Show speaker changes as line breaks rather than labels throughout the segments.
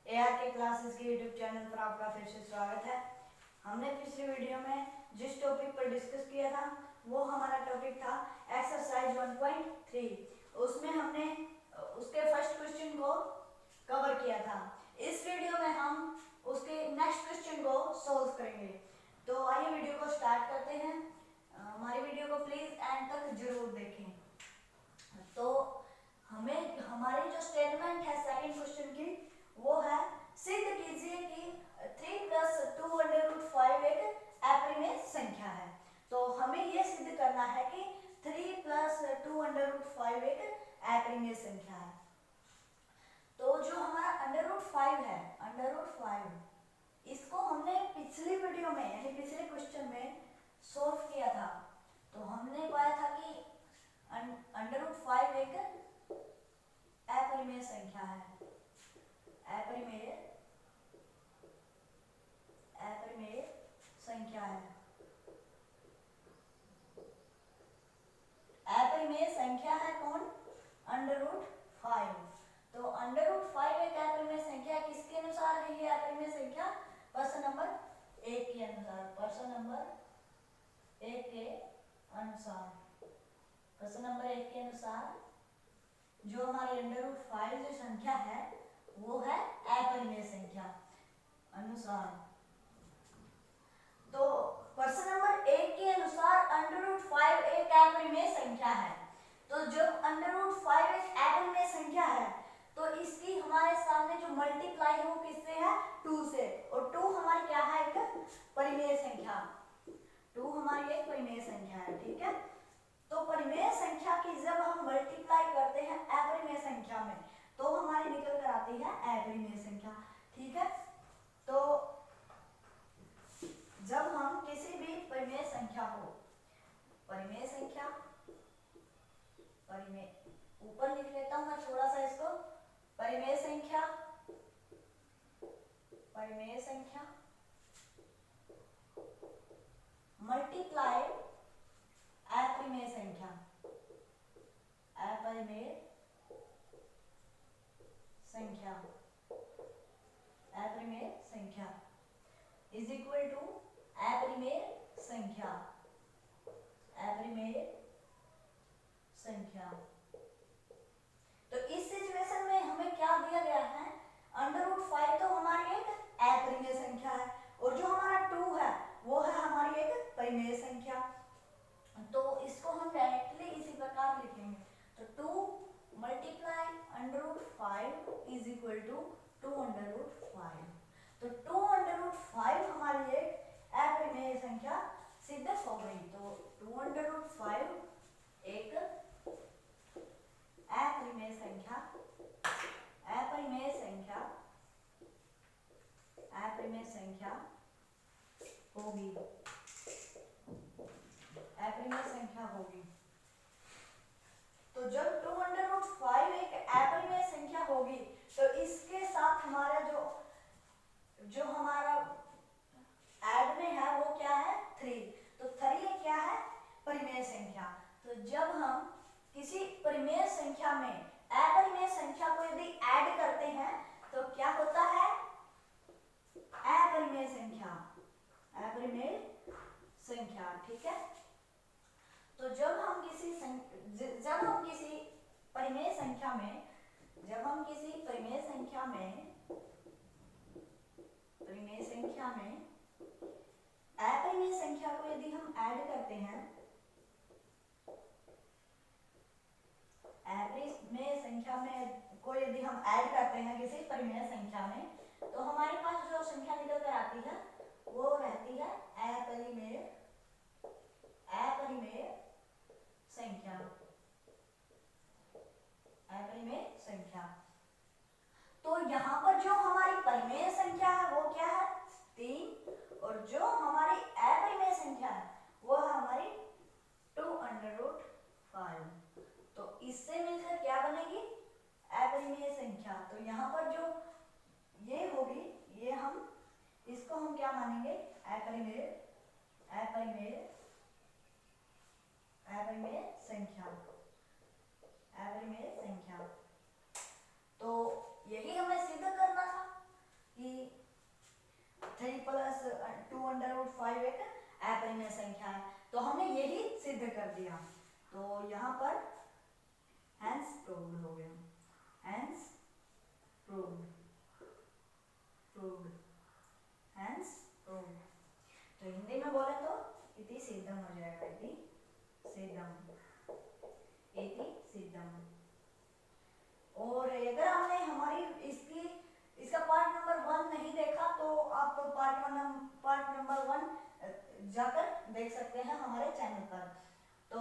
AR के classes के YouTube channel पर आपका फिर से स्वागत है। हमने पिछली वीडियो में जिस टॉपिक पर डिस्कस किया था वो हमारा टॉपिक था एक्सरसाइज 1.3। उसमें हमने उसके फर्स्ट क्वेश्चन को कवर किया था। इस वीडियो में हम उसके नेक्स्ट क्वेश्चन को सॉल्व करेंगे। तो आइए वीडियो को स्टार्ट करते हैं। हमारी वीडियो को प्लीज एंड तक जरूर देखें। तो हमें हमारी जो स्टेटमेंट है सेकंड क्वेश्चन की वो है सिद्ध कीजिए कि 3 + 2√5 एक अपरिमेय संख्या है। तो हमें यह सिद्ध करना है कि 3 + 2√5 एक अपरिमेय संख्या है। तो जो हमारा √5 है, √5 इसको हमने पिछली वीडियो में यानी पिछले क्वेश्चन में सॉल्व किया था। तो हमने पाया था कि √5 एक अपरिमेय संख्या है। अपरिमेय संख्या है। अपरिमेय संख्या है कौन? √5। तो √5 एक अपरिमेय संख्या किसके अनुसार है? ये अपरिमेय संख्या प्रश्न नंबर 1 के अनुसार। प्रश्न नंबर 1 के अनुसार, प्रश्न नंबर 1 के अनुसार जो हमारी √5 जो संख्या है वो है अपरिमेय संख्या अनुसार। तो प्रश्न नंबर 1 के अनुसार √5 एक अपरिमेय संख्या है। तो जब √5 एक अपरिमेय संख्या है तो इसकी हमारे सामने जो मल्टीप्लाई है वो किससे है? 2 से। और 2 हमारी क्या है? एक परिमेय संख्या। 2 हमारी एक परिमेय संख्या है। ठीक है। तो परिमेय संख्या की जब हम मल्टीप्लाई करते हैं अपरिमेय संख्या में तो हमारी निकल कर आती है अपरिमेय संख्या। ठीक है। तो जब हम किसी भी परिमेय संख्या को, परिमेय संख्या, परिमेय ऊपर लिख लेता हूं मैं थोड़ा सा इसको, परिमेय संख्या, परिमेय संख्या मल्टीप्लाई अपरिमेय संख्या, अपरिमेय संख्या, अपरिमेय संख्या इज इक्वल टू अपरिमेय संख्या, अपरिमेय संख्या। तो इस सिचुएशन में हमें क्या दिया गया है? √5 तो हमारी एक अपरिमेय संख्या है और जो हमारा 2 है वो है हमारी एक परिमेय संख्या। तो इसको हम डायरेक्टली इसी प्रकार लिखेंगे। तो 2 मल्टीप्लाई √5 इज इक्वल टू 2√5। तो 2√5 हमारी एक अपरिमेय संख्या सिद्ध हो गई। तो 2√5 एक अपरिमेय संख्या, अपरिमेय संख्या, अपरिमेय संख्या होगी, अपरिमेय संख्या होगी। तो जब 2√5 एक अपरिमेय संख्या होगी तो इसके साथ हमारा जो हमारा ऐड में है वो क्या है? 3। तो 3 क्या है? परिमेय संख्या। तो जब हम किसी परिमेय संख्या में अपरिमेय संख्या को यदि ऐड करते हैं तो क्या होता है? अपरिमेय संख्या, अपरिमेय संख्या। ठीक है। तो जब हम किसी परिमेय संख्या में, जब हम किसी परिमेय संख्या में अपरिमेय संख्या को यदि हम ऐड करते हैं, अपरिमेय संख्या में को यदि हम ऐड करते हैं किसी परिमेय संख्या में तो हमारे पास जो संख्या निकल कर आती है वो रहती है अपरिमेय संख्या, अपरिमेय संख्या। तो यहाँ पर जो हमारी परिमेय संख्या है वो क्या है? 3। और जो हमारी अपरिमेय संख्या है वो है हमारी 2√5। तो इससे मिलकर क्या बनेगी? अपरिमेय संख्या। तो यहाँ पर जो ये होगी, ये हम इसको हम क्या मानेंगे? अपरिमेय, अपरिमेय, अपरिमेय संख्या, अपरिमेय संख्या। तो यही हमें सिद्ध करना था। कर दिया। तो यहाँ पर हैंस प्रूव्ड हो गया, hence proved, proved, hence proved. तो हिंदी में बोले तो इति सिद्धम हो जाएगा, इति सिद्धम, इति सिद्धम। और अगर आपने हमारी इसका पार्ट नंबर 1 नहीं देखा तो आप पार्ट नंबर 1 जाकर देख सकते हैं हमारे चैनल पर। तो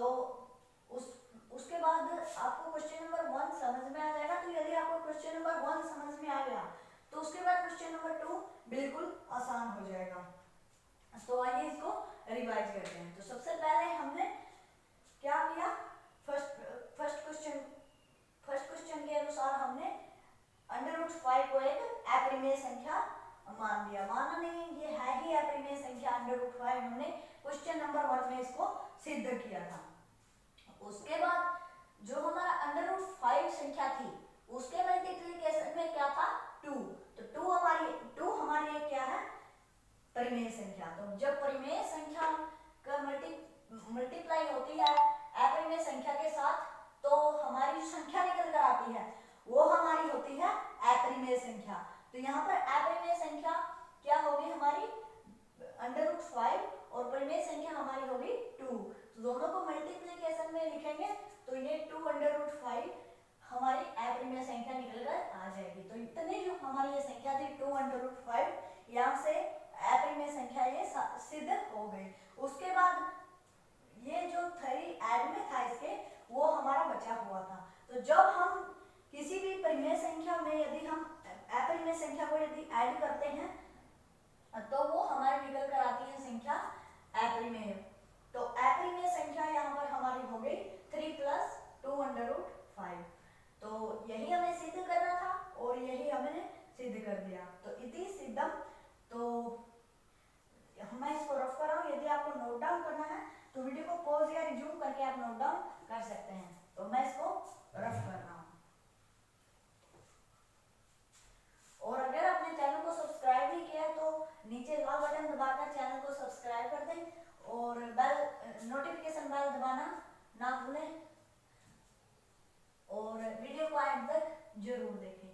उसके बाद आपको क्वेश्चन नंबर 1 समझ में आ जाएगा। तो यदि आपको क्वेश्चन नंबर 1 समझ में आ गया तो उसके बाद क्वेश्चन नंबर 2 बिल्कुल आसान हो जाएगा। तो आइए इसको रिवाइज करते हैं। तो सबसे पहले हमने क्या किया, फर्स्ट क्वेश्चन के अनुसार हमने √5 को एक अपरिमेय संख्या मान लिया। माना नहीं, ये है ही अपरिमेय संख्या √5। हमने क्वेश्चन नंबर 1 में इसको सिद्ध किया था। उसके बाद जो हमारा √5 संख्या थी उसके मल्टीप्लिकेशन में क्या था, 2। तो 2 हमारी एक क्या है, परिमेय संख्या। तो जब परिमेय संख्या का मल्टीप्लाई होती है अपरिमेय संख्या के साथ तो हमारी जो संख्या निकल कर आती है वो हमारी होती है अपरिमेय संख्या। तो यहाँ पर अपरिमेय संख्या क्या होगी हमारी, √5, और परिमेय संख्या हमारी होगी 2। तो दोनों को मल्टीप्लिकेशन में लिखेंगे तो ये 2 √5 हमारी अपरिमेय संख्या निकल कर आ जाएगी। तो इतनी जो हमारी ये संख्या थी 2 √5, यहाँ से अपरिमेय संख्या ये सिद्ध हो गई। उसके बाद ये जो 3 ऐड में था इसके, वो हमारा बचा हुआ था। तो जब हम किसी भी परिमेय संख्या में यदि हम अपरिमेय संख्या को यदि ऐड करते हैं तो वो हमारे निकल कर आती है संख्या अपरिमेय। तो अपरिमेय संख्या यहाँ पर हमारी हो गई 3 + 2 √5। तो यही हमें सिद्ध करना था और यही हमने सिद्ध कर दिया। तो इति सिद्धम। तो मैं इसको रफ कर रहा हूँ, यदि आपको नोट डाउन करना है तो वीडियो को पॉज या रिज्यूम करके आप नोट डाउन कर सकते हैं। तो मैं इसको रफ कर रहा हूँ। और अगर आपने चैनल को सब्सक्राइब नहीं किया तो नीचे लाल बटन दबाकर चैनल को सब्सक्राइब कर दें और नोटिफिकेशन बेल दबाना ना भूलें और वीडियो को एंड तक जरूर देखें।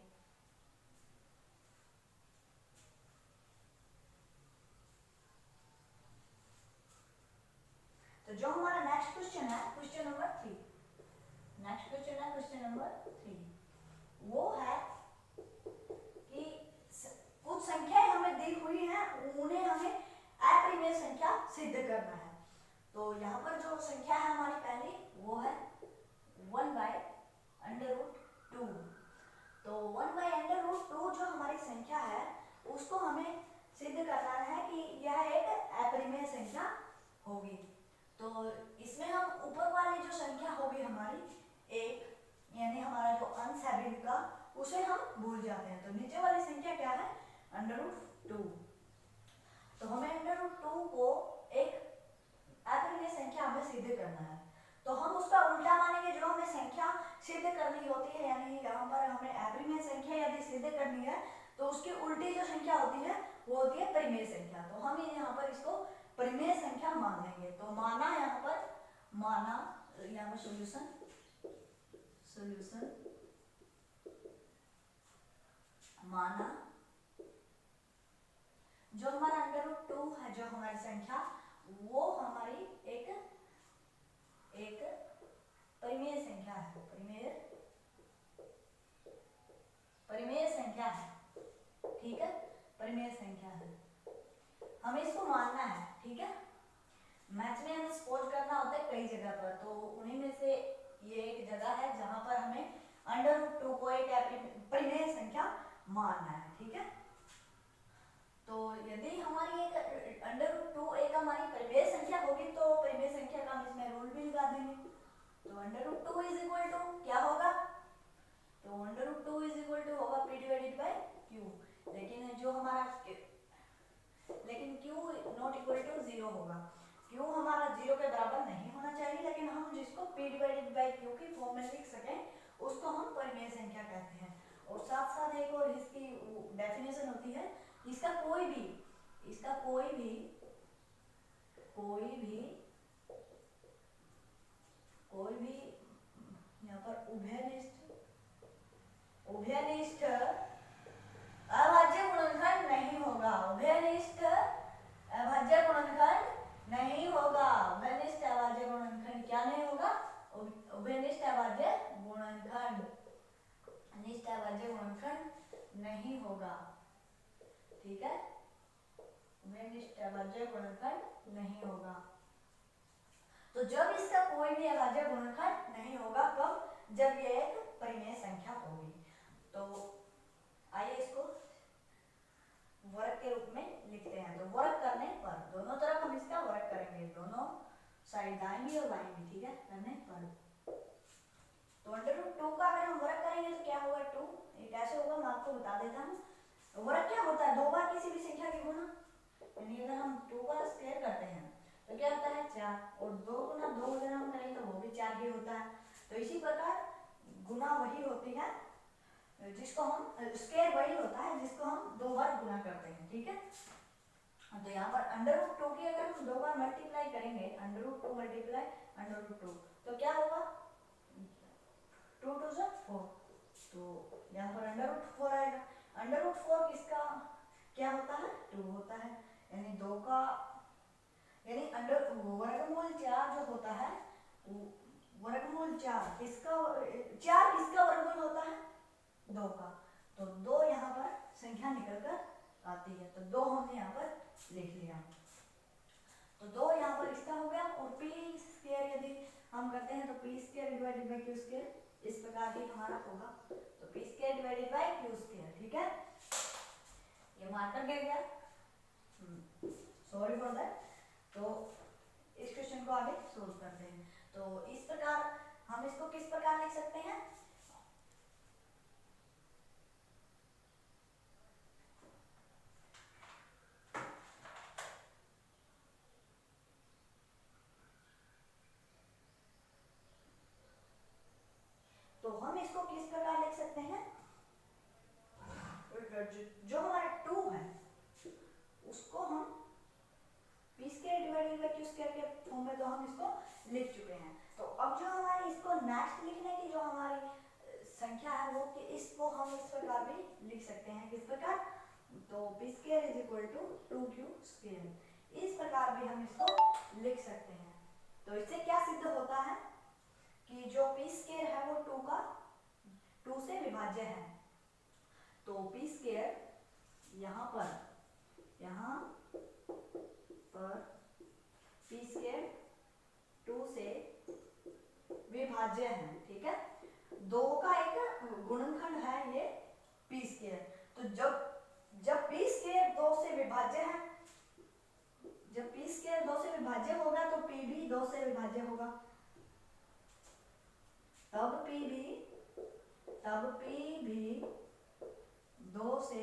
तो जो हमारा नेक्स्ट क्वेश्चन है, क्वेश्चन नंबर 3, नेक्स्ट क्वेश्चन है क्वेश्चन नंबर 3, वो है कि कुछ संख्याएं हमें दी हुई हैं, उन्हें हमें अपरिमेय संख्या सिद्ध करना है। तो यहाँ पर जो संख्या है हमारी पहली वो है 1/√2। तो 1/√2 जो हमारी संख्या है उसको हमें सिद्ध करना है कि यह एक अपरिमेय संख्या होगी। तो इसमें हम ऊपर वाली जो संख्या होगी हमारी 1, यानी हमारा जो अंश है भिन्न का, उसे हम भूल जाते हैं। तो नीचे वाली संख्या क्या है, √2। तो हमें √2 को एक अपरिमेय संख्या हमें सिद्ध करना है। तो हम उसका उल्टा मानेंगे, जो हमें संख्या सिद्ध करनी होती है, यानी यहाँ पर हमें अपरिमेय संख्या यदि सिद्ध करनी है तो उसकी उल्टी जो संख्या होती है वो होती है परिमेय संख्या। तो हम यहाँ पर इसको परिमेय संख्या मान लेंगे। तो माना, यहाँ पर माना, यहाँ पर सॉल्यूशन माना जो हमारा √2 है, जो हमारी संख्या, वो हमारी एक परिमेय संख्या है, परिमेय संख्या है। ठीक है, परिमेय संख्या है, हमें इसको मानना है। ठीक है, मैथ्स में हमें सपोज करना होता है कई जगह पर, तो उन्हीं में से ये एक जगह है जहां पर हमें √2 को एक परिमेय संख्या मानना है। ठीक है, तो यदि हमारी एक √2 एक हमारी परिमेय संख्या होगी तो परिमेय संख्या का हम इसमें रूल भी लगा देंगे। तो √2 = क्या होगा, तो √2 = होगा P/Q। लेकिन जो हमारा Q ≠ 0 होगा। Q हमारा 0 के बराबर नहीं होना चाहिए, लेकिन हम जिसको P/Q की फॉर्म में लिख सकें उसको हम परिमेय संख्या कहते हैं। और साथ साथ एक और इसकी डेफिनेशन होती है, इसका कोई भी कोई भी यहाँ पर उभयनिष्ठ अभाज्य गुणनखंड नहीं होगा। उभयनिष्ठ अभाज्य गुणनखंड नहीं होगा। उभयनिष्ठ अभाज्य गुणनखंड क्या नहीं होगा? उभयनिष्ठ अभाज्य गुणनखंड, अनिष्ठ अभाज्य गुणनखंड नहीं होगा। ठीक है, उभयनिष्ठ अभाज्य गुणनखंड नहीं होगा। तो जब इसका कोई भी अभाज्य गुणनखंड नहीं होगा, कब? जब ये एक परिमेय संख्या होगी। तो आइए इसको वर्ग के रूप में लिखते हैं। तो वर्ग करने पर दोनों तरफ हम इसका वर्ग करेंगे, दोनों साइड दाएंगी और बाएंगी। ठीक है, करने पर तो √2 का अगर हम वर्ग करेंगे तो क्या होगा? 2। ये कैसे होगा मैं आपको बता देता हूँ। वर्ग क्या होता है? दो बार किसी भी संख्या की गुना, यानी अगर हम 2 का स्क्वायर करते हैं तो क्या होता है? 4, और 2 गुना 2 अगर हम करें तो वो भी 4 ही होता है। तो इसी प्रकार गुना वही होती है जिसको हम स्क्वायर वही होता है जिसको हम 2 बार गुना करते हैं। ठीक है, तो यहाँ पर √2 की अगर हम 2 बार मल्टीप्लाई करेंगे, √2 मल्टीप्लाई √2, तो क्या होगा? 2 2 से 4, तो यहाँ पर √4 आएगा। √4 किसका क्या होता है? 2 होता है, यानी 2 का यानी वर्गमूल 4 जो होता है, वर्गमूल 4 किसका वर्गमूल होता है? 2 का। तो 2 यहाँ पर संख्या निकल कर आती है, तो 2 हमने यहाँ पर लिख लिया। तो 2 यहाँ पर इसका हो गया। और p स्क्वायर यदि हम करते हैं तो p square divided by q square इस प्रकार ही हमारा होगा। तो p square divided by q square. ठीक है, ये मार्कर गिर गया, सॉरी फॉर दैट। तो इस क्वेश्चन को आगे सोल्व करते हैं। तो इस प्रकार हम इसको किस प्रकार लिख सकते हैं? तो हम इसको किस प्रकार लिख सकते हैं? जो हमारा 2 है उसको हम p square divided by q square के फॉर्म में तो हम इसको लिख चुके हैं। तो अब जो हमारी इसको नेक्स्ट लिखने की जो हमारी संख्या है वो कि इसको हम इस प्रकार भी लिख सकते हैं। किस प्रकार? तो p square is equal to 2q square, इस प्रकार भी हम इसको लिख सकते हैं। तो इससे क्या सिद्ध होता है कि जो p स्क्वायर है वो 2 से विभाज्य है। तो p स्क्वायर यहाँ पर p स्क्वायर 2 से विभाज्य है। ठीक है, 2 का एक गुणनखंड है ये p स्क्वायर। तो जब p स्क्वायर 2 से विभाज्य है, जब p स्क्वायर 2 से विभाज्य होगा तो p भी 2 से विभाज्य होगा। तब p भी 2 से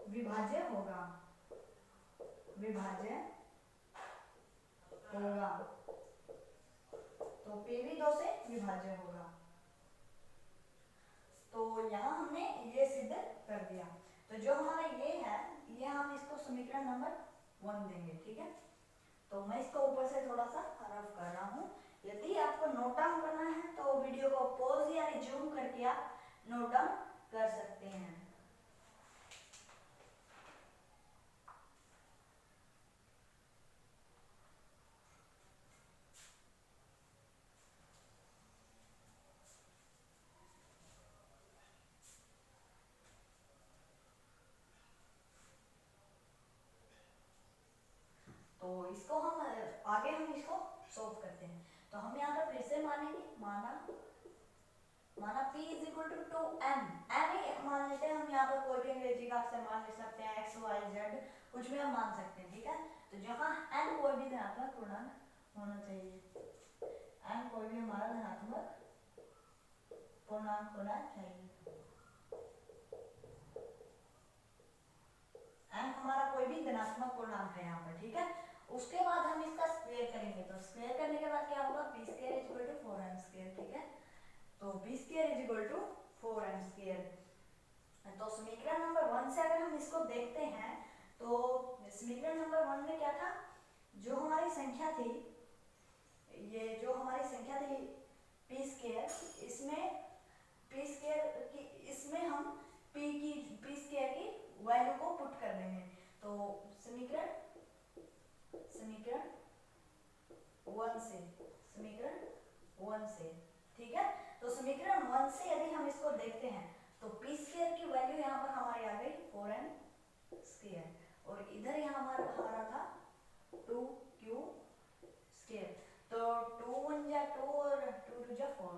विभाज्य होगा। तो p भी 2 से विभाज्य होगा। तो यहाँ हमने ये सिद्ध कर दिया। तो जो हमारा ये है, ये हम इसको समीकरण नंबर 1 देंगे। ठीक है, तो मैं इसको ऊपर से थोड़ा सा रफ कर रहा हूँ। यदि आपको नोट डाउन करना है तो वीडियो को पॉज या रिज्यूम करके आप नोट डाउन कर सकते हैं। तो इसको हम आगे इसको सोल्व करते हैं। तो हम यहाँ पर फिर से मानेंगे, माना p is equal to 2m, m मान लेते हैं हम। यहाँ पर कोई भी अंग्रेजी का अक्षर मान ले सकते हैं, x y z कुछ भी हम मान सकते हैं। ठीक है, तो जहाँ n कोई भी धनात्मक पूर्णांक होना चाहिए, n कोई भी हमारा धनात्मक पूर्णांक होना चाहिए, n हमारा कोई भी धनात्मक पूर्णांक है यहाँ पर। ठीक है, उसके बाद हम इसका स्क्वायर करेंगे। तो स्क्वायर करने के बाद क्या होगा? p square is equal to 4m square. ठीक है, तो p square is equal to 4m square. तो समीकरण नंबर 1 से अगर हम इसको देखते हैं तो समीकरण नंबर 1 में क्या था? जो हमारी संख्या थी ये जो हमारी संख्या थी पी स्क्वायर, इसमें हम पी स्क्वायर की वैल्यू को पुट कर देंगे। तो समीकरण 1 से, ठीक है। तो समीकरण 1 से यदि हम इसको देखते हैं तो पी स्क्वायर की वैल्यू यहाँ पर हमारी आ गई 4n स्क्वायर, और इधर यहाँ हमारा था 2q स्क्वायर। तो 2 1 जा 2 और 2 2 जा 4,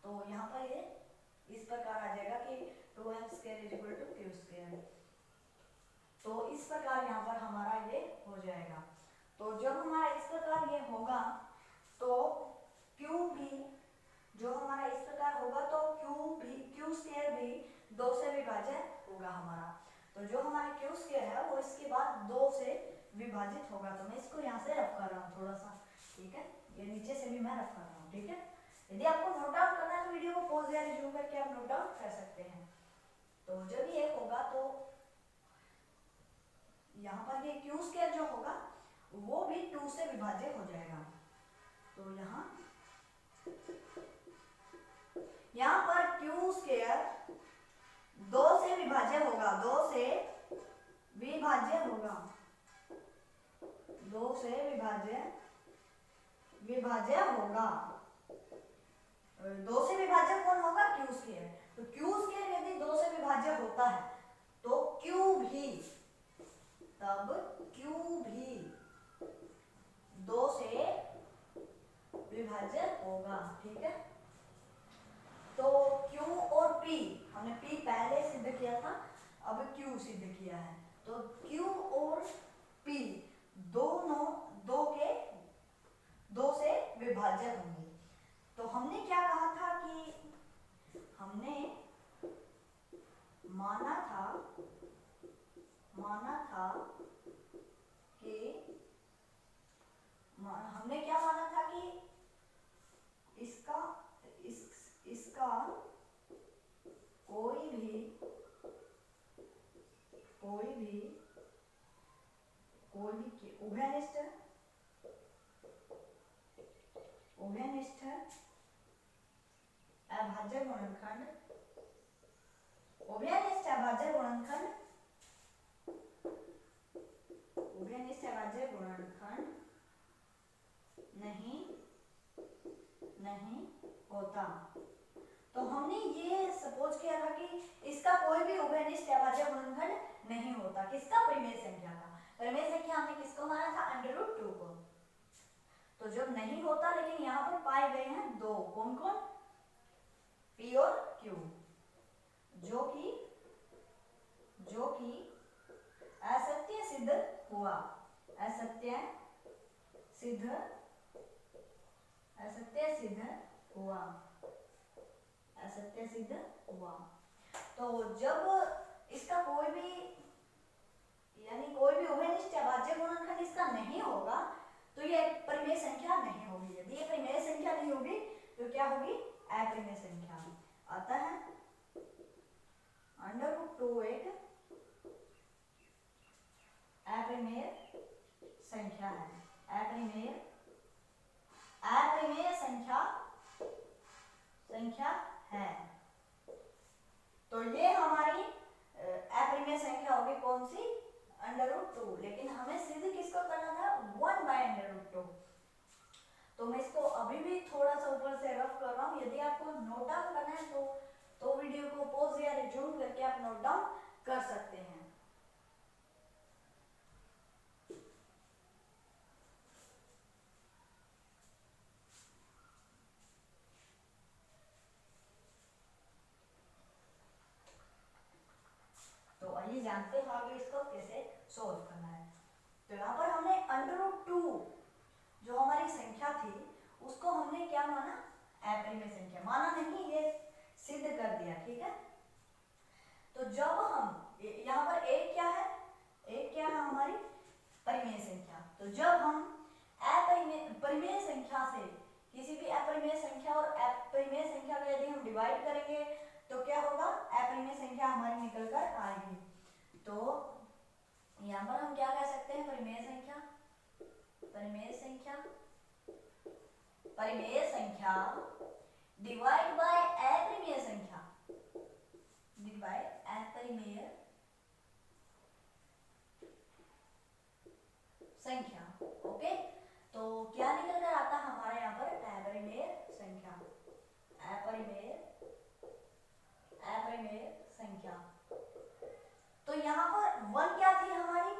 तो यहाँ पर ये इस प्रकार आ जाएगा कि 2n square is equal to q square. तो इस प्रकार यहाँ पर हमारा ये हो जाएगा। तो जब हमारा इस प्रकार ये होगा तो q भी जो हमारा इस प्रकार होगा तो q स्क्वायर भी 2 से विभाज्य होगा हमारा। तो जो हमारा q स्क्वायर है वो इसके बाद 2 से विभाजित होगा। तो मैं इसको यहाँ से रफ कर रहा हूँ थोड़ा सा, ठीक है। ये नीचे से भी मैं रफ कर रहा हूँ, ठीक है। यदि आपको नोट डाउन करना है तो वीडियो को पॉज या रिज्यूम करके आप नोट डाउन कर सकते हैं। तो जब ये होगा तो यहाँ पर ये q स्क्वायर जो होगा वो भी 2 से विभाज्य हो जाएगा। तो यहाँ पर q स्क्वायर 2 से विभाज्य होगा, 2 से विभाज्य होगा, 2 से विभाज्य होगा। 2 से विभाज्य कौन होगा? q square. तो q स्क्वायर यदि 2 से विभाज्य होता है तो q भी 2 से विभाज्य होगा, ठीक है। तो q और p, हमने p पहले सिद्ध किया था, अब q सिद्ध किया है। तो q और p दोनों 2 से विभाज्य होंगे। तो हमने क्या कहा था कि हमने माना था कि हमने क्या माना था कि इसका कोई भी उभयनिष्ठ अभाज्य गुणनखंड नहीं होता। तो हमने ये सपोज किया था कि इसका कोई भी उभयनिष्ठ अभाज्य गुणनखंड नहीं होता। किसका? परिमेय संख्या का। परिमेय संख्या हमने किसको माना था? √2 को। तो जब नहीं होता, लेकिन यहाँ पर पाए गए हैं 2, कौन कौन? p और q, जो कि असत्य सिद्ध हुआ। तो जब इसका कोई भी उभयनिष्ठ अभाज्य गुणनखंड इसका नहीं होगा तो ये परिमेय संख्या नहीं होगी। यदि ये परिमेय संख्या नहीं होगी तो क्या होगी? अपरिमेय संख्या। अतः √2 एक अपरिमेय संख्या है। अपरिमेय संख्या है। तो ये हमारी अपरिमेय संख्या होगी कौन सी? √2। लेकिन हमें सिद्ध किसको करना था? 1/√2। तो मैं इसको अभी भी थोड़ा सा ऊपर से रफ कर रहा हूँ। यदि आपको नोट डाउन करना है तो वीडियो को पॉज या रिज्यूम करके आप नोट डाउन कर सकते हैं। तो आइए जानते हैं आगे इसको कैसे सॉल्व करना है। तो यहाँ पर हमने √2 जो हमारी संख्या थी उसको हमने क्या माना? अपरिमेय संख्या। माना नहीं, ये सिद्ध कर दिया, ठीक है। तो जब हम यहाँ पर एक क्या है हमारी परिमेय संख्या। तो जब हम परिमेय संख्या से किसी भी अपरिमेय संख्या और अपरिमेय संख्या को यदि हम डिवाइड करेंगे तो क्या होगा? अपरिमेय संख्या हमारी निकल कर आएगी। तो यहाँ पर हम क्या कह सकते हैं? परिमेय संख्या परिमेय संख्या डिवाइड बाय अपरिमेय संख्या, डिवाइड अपरिमेय संख्या। ओके, तो क्या निकल कर आता है हमारे यहाँ पर अपरिमेय संख्या, अपरिमेय संख्या। तो यहाँ पर 1 क्या थी हमारी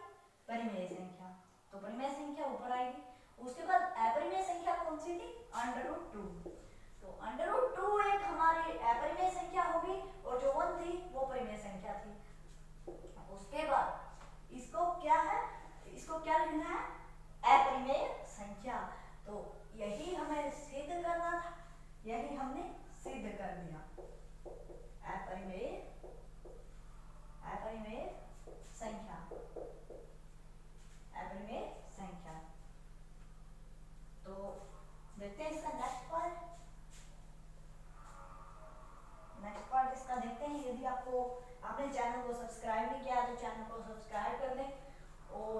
परिमेय संख्या, तो परिमेय संख्या ऊपर आएगी। उसके बाद अपरिमेय संख्या कौन सी थी, √2, तो √2 एक हमारी अपरिमेय संख्या होगी और जो 1 थी वो परिमेय संख्या थी। उसके बाद इसको क्या है, इसको क्या लिखना है, अपरिमेय संख्या। तो यही हमें सिद्ध करना था, यही हमने सिद्ध कर दिया। अपरिमेय संख्या, अपरिमेय संख्या। तो देखते हैं इसका नेक्स्ट पार्ट इसका देखते हैं। यदि आपने चैनल को सब्सक्राइब नहीं किया तो चैनल को सब्सक्राइब कर दें और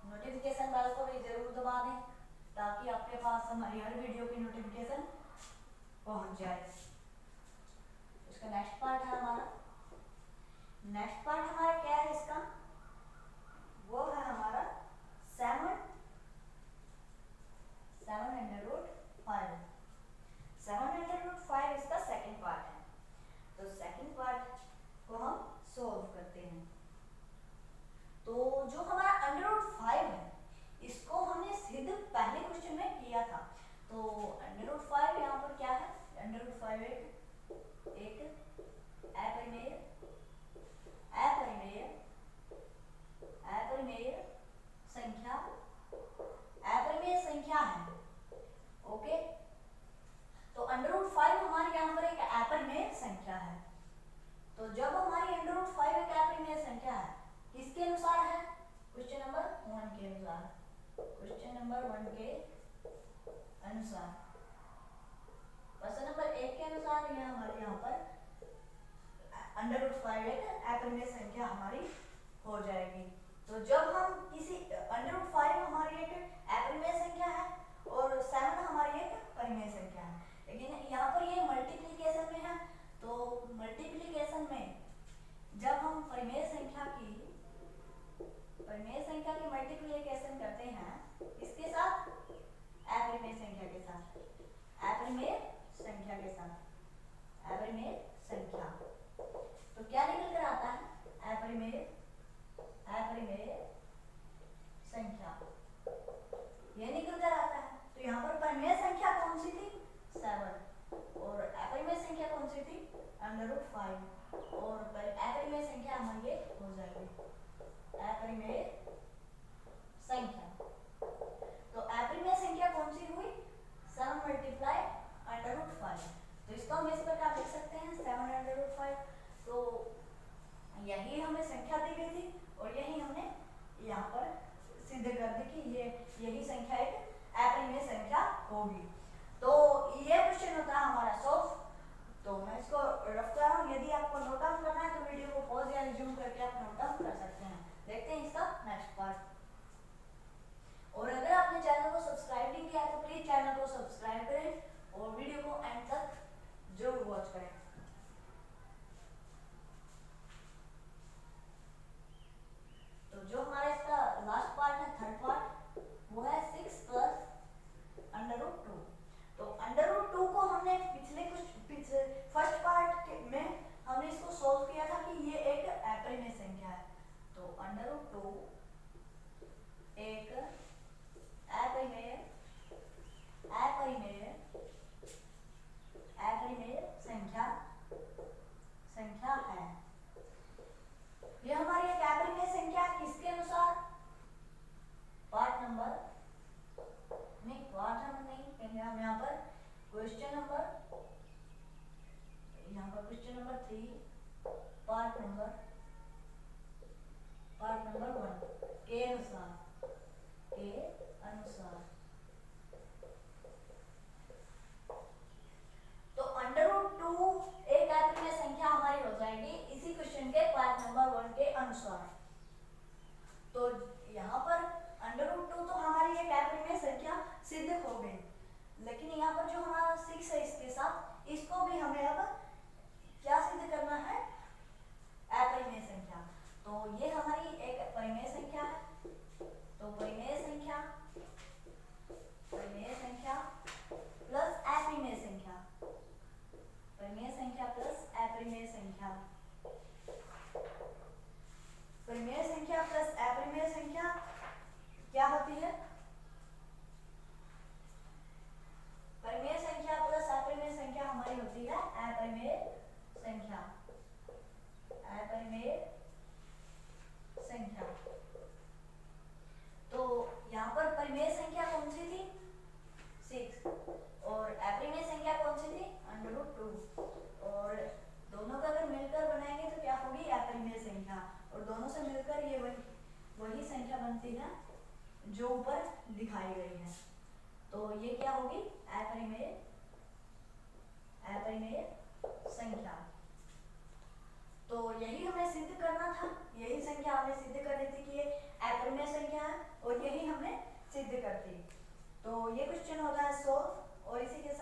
नोटिफिकेशन बेल को भी जरूर दबा दें ताकि आपके पास हमारी हर वीडियो की नोटिफिकेशन पहुंच जाए। इसका नेक्स्ट पार्ट है हमारा, नेक्स्ट पार्ट हमारा क्या है इसका, वो है हमारा 7 √5 इसका सेकंड पार्ट है। तो सेकंड पार्ट को हम सोल्व करते हैं। तो जो हमारा √5 है इसको हमने सिद्ध पहले क्वेश्चन में किया था। तो √5 यहाँ पर क्या है, √5 एक अपरिमेय संख्या है। ओके, तो √5 हमारे यहाँ पर एक अपरिमेय संख्या है। तो जब हमारी √5 एक अपरिमेय संख्या है, किसके अनुसार है, क्वेश्चन नंबर 1 के अनुसार, क्वेश्चन नंबर 1 के अनुसार, क्वेश्चन नंबर 1 के अनुसार यह हमारे यहाँ पर √5 एक अपरिमेय संख्या हमारी हो जाएगी। तो जब हम किसी √5 हमारी एक अपरिमेय संख्या है और 7 हमारी एक परिमेय संख्या है, लेकिन यहाँ पर ये मल्टीप्लिकेशन में है। तो मल्टीप्लिकेशन में जब हम परिमेय संख्या की मल्टीप्लिकेशन करते हैं इसके साथ, अपरिमेय संख्या के साथ, अपरिमेय संख्या, तो क्या निकल कर आता है, अपरिमेय संख्या ये निकल कर आता है। तो यहाँ पर परिमेय संख्या कौन सी थी, 7, और अपरिमेय संख्या कौन सी थी, √5, और अपरिमेय संख्या हमारी ये हो जाएगी अपरिमेय संख्या। तो अपरिमेय संख्या कौन सी हुई, 7 × √5। तो इसको हम इस प्रकार लिख सकते हैं 7 √5। तो यही हमें संख्या दी गई थी और यही हमने यहाँ पर सिद्ध कर दी कि यही संख्या एक अपरिमेय संख्या होगी। तो ये क्वेश्चन होता है हमारा सॉल्व। तो मैं इसको रफ कर रहा हूँ, यदि आपको नोट डाउन करना है तो वीडियो को पॉज या रिज्यूम करके आप नोट डाउन कर सकते हैं। देखते हैं इसका नेक्स्ट पार्ट। और अगर आपने चैनल को सब्सक्राइब नहीं किया तो प्लीज चैनल को सब्सक्राइब करें और वीडियो को एंड तक जरूर वॉच करें। तो जो हमारा इसका लास्ट पार्ट है, थर्ड पार्ट, वो है 6 + √2। तो √2 को हमने फर्स्ट पार्ट में हमने इसको सोल्व किया था कि ये एक अपरिमेय संख्या है। तो √2 एक अपरिमेय संख्या है। ये हमारी एक अपरिमेय संख्या किसके अनुसार, पार्ट नंबर नहीं, हम यहाँ पर क्वेश्चन नंबर 3 पार्ट नंबर 1 के अनुसार तो √2 एक अपरिमेय संख्या हमारी हो जाएगी इसी क्वेश्चन के पार्ट नंबर 1 के अनुसार। तो यहाँ पर √2 तो हमारी एक अपरिमेय संख्या सिद्ध हो गई। लेकिन यहाँ पर जो हमारा 6 है इसके साथ, इसको भी हमें अब क्या सिद्ध करना है, अपरिमेय संख्या। तो ये हमारी एक परिमेय संख्या है, तो परिमेय संख्या प्लस अपरिमेय संख्या, परिमेय संख्या प्लस अपरिमेय संख्या, परिमेय संख्या प्लस अपरिमेय संख्या क्या होती है, परिमेय संख्या प्लस अपरिमेय संख्या हमारी होती है अपरिमेय संख्या, अपरिमेय संख्या। तो यहाँ पर परिमेय संख्या कौन सी थी, 6, और अपरिमेय संख्या कौन सी थी, √2, और दोनों का अगर मिलकर बनाएंगे तो क्या होगी, अपरिमेय संख्या, और दोनों से मिलकर ये वही संख्या बनती है जो ऊपर दिखाई गई है। तो ये क्या होगी, अपरिमेय संख्या। तो यही हमें सिद्ध करना था, यही संख्या हमें सिद्ध करनी थी कि ये अपरिमेय संख्या है, और यही हमने सिद्ध कर दी। तो ये क्वेश्चन होता है 100, और इसी के साथ